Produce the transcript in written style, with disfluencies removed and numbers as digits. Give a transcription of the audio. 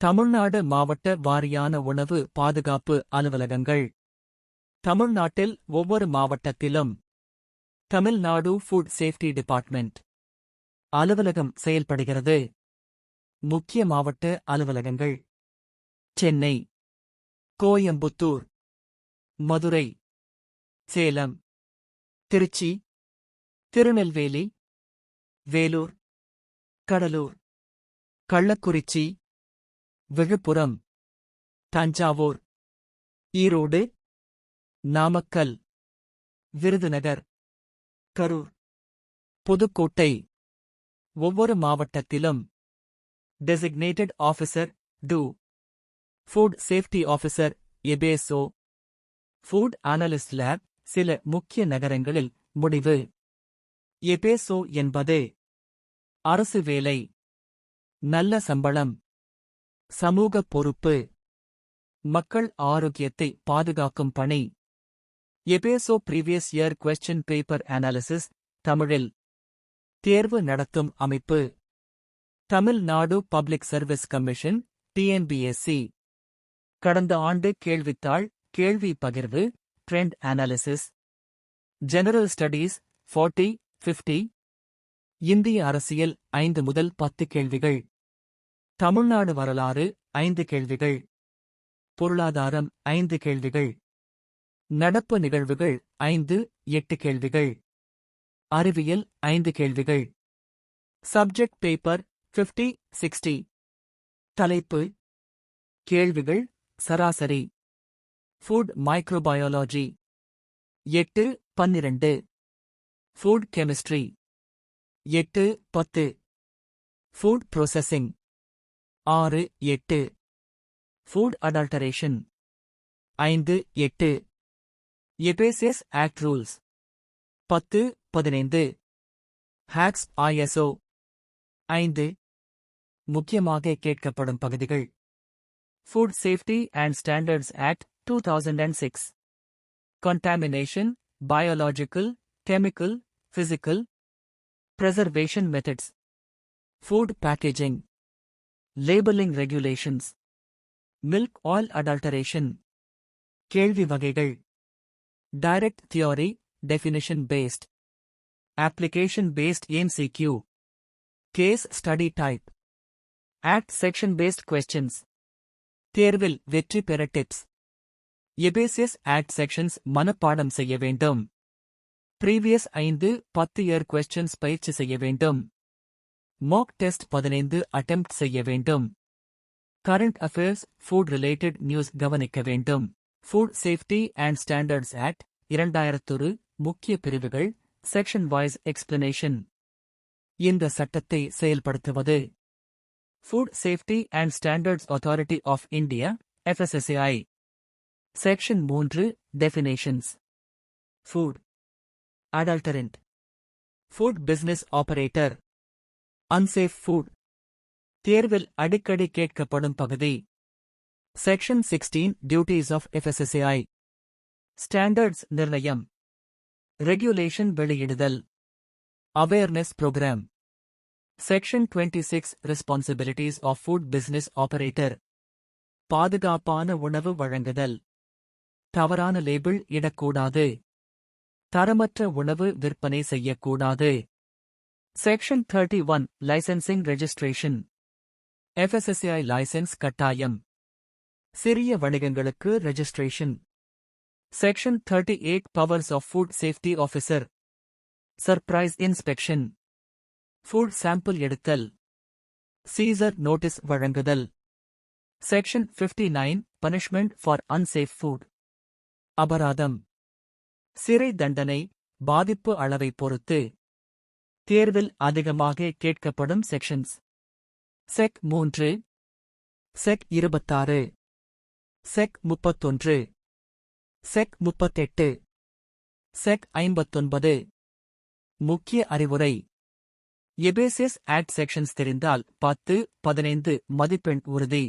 தமிழ்நாடு மாவட்ட வாரியான உணவு பாதுகாப்பு அலுவலகங்கள். தமிழ்நாட்டில் ஒவ்வொரு மாவட்டத்திலும் தமிழ்நாடு ஃபுட் சேஃப்டி டிபார்ட்மெண்ட் அலுவலகம் செயல்படுகிறது. முக்கிய மாவட்ட அலுவலகங்கள்: சென்னை, கோயம்புத்தூர், மதுரை, சேலம், திருச்சி, திருநெல்வேலி, வேலூர், கடலூர், கள்ளக்குறிச்சி, விழுப்புரம், தஞ்சாவூர், ஈரோடு, நாமக்கல், விருதுநகர், கரூர், புதுக்கோட்டை. ஒவ்வொரு மாவட்டத்திலும் designated officer to food safety officer FSO, food analyst lab. சில முக்கிய நகரங்களில் முடிவு. எபேசோ என்பது அரசு வேலை, நல்ல சம்பளம், சமூக பொறுப்பு, மக்கள் ஆரோக்கியத்தை பாதுகாக்கும் பணி. FSO previous year question paper analysis. தமிழில் தேர்வு நடத்தும் அமைப்பு. Tamil Nadu public service commission TNPSC. கடந்த ஆண்டு கேள்வித்தாள், கேள்வி பகிர்வு, ட்ரெண்ட் அனாலிசிஸ். General studies 40-50. இந்திய அரசியல் 5 முதல் 10 கேள்விகள். தமிழ்நாடு வரலாறு 5 கேள்விகள். பொருளாதாரம் 5 கேள்விகள். நடப்பு நிகழ்வுகள் 5-8 கேள்விகள். அறிவியல் 5 கேள்விகள். Subject paper 50-60. தலைப்பு: கேள்விகள் சராசரி. Food microbiology 8-12. Food chemistry 8-10. Food processing 6-8. Food adulteration 5-8. FSS act rules 10-15. ஹேக்ஸ் ISO 5. முக்கியமாக கேட்கப்படும் பகுதிகள்: food safety and standards act 2006. contamination, biological, chemical, physical, preservation methods, food packaging, labeling regulations, milk oil adulteration. கேள்வி வகைகள்: direct theory, definition based, application based MCQ, case study type, act section based questions. தேர்வில் வெற்றி பெற tips: எபேசியஸ் act sections மனப்பாடம் செய்ய வேண்டும். Previous 5-10 year questions பயிற்சி செய்ய வேண்டும். மாக் டெஸ்ட் 15 அட்டெம்ப்ட் செய்ய வேண்டும். Current affairs, food related news கவனிக்க வேண்டும். Food safety and standards act 2001 முக்கிய பிரிவுகள், செக்ஷன் வைஸ் எக்ஸ்பிளனேஷன். இந்த சட்டத்தை செயல்படுத்துவது: food safety and standards authority of India FSSAI. Section 3 definitions. Food adulterant, food business operator, unsafe food. தேர்வில் அடிக்கடி கேட்கப்படும் பகுதி. Section 16 duties of FSSAI. Standards நிர்ணயம், ரெகுலேஷன் வெளியிடுதல், awareness programme. Section 26 responsibilities of food business operator. பாதுகாப்பான உணவு வழங்குதல், தவறான லேபிள் இடக்கூடாது, தரமற்ற உணவு விற்பனை செய்யக்கூடாது. Section 31 licensing registration. FSSAI licence கட்டாயம், சிறிய வணிகங்களுக்கு registration. Section 38 powers of food safety officer. Surprise inspection, food sample எடுத்தல், சீசர் நோட்டீஸ் வழங்குதல். Section 59 punishment for unsafe food. அபராதம், சிறை தண்டனை, பாதிப்பு அளவை பொறுத்து. தேர்வில் அதிகமாக கேட்கப்படும் sections: sec 3, sec 26, sec 31, sec 38, sec 59. முக்கிய அறிவுரை: எபேசியஸ் ஆக்ட் செக்ஷன்ஸ் தெரிந்தால் 10-15 மதிப்பெண் உறுதி.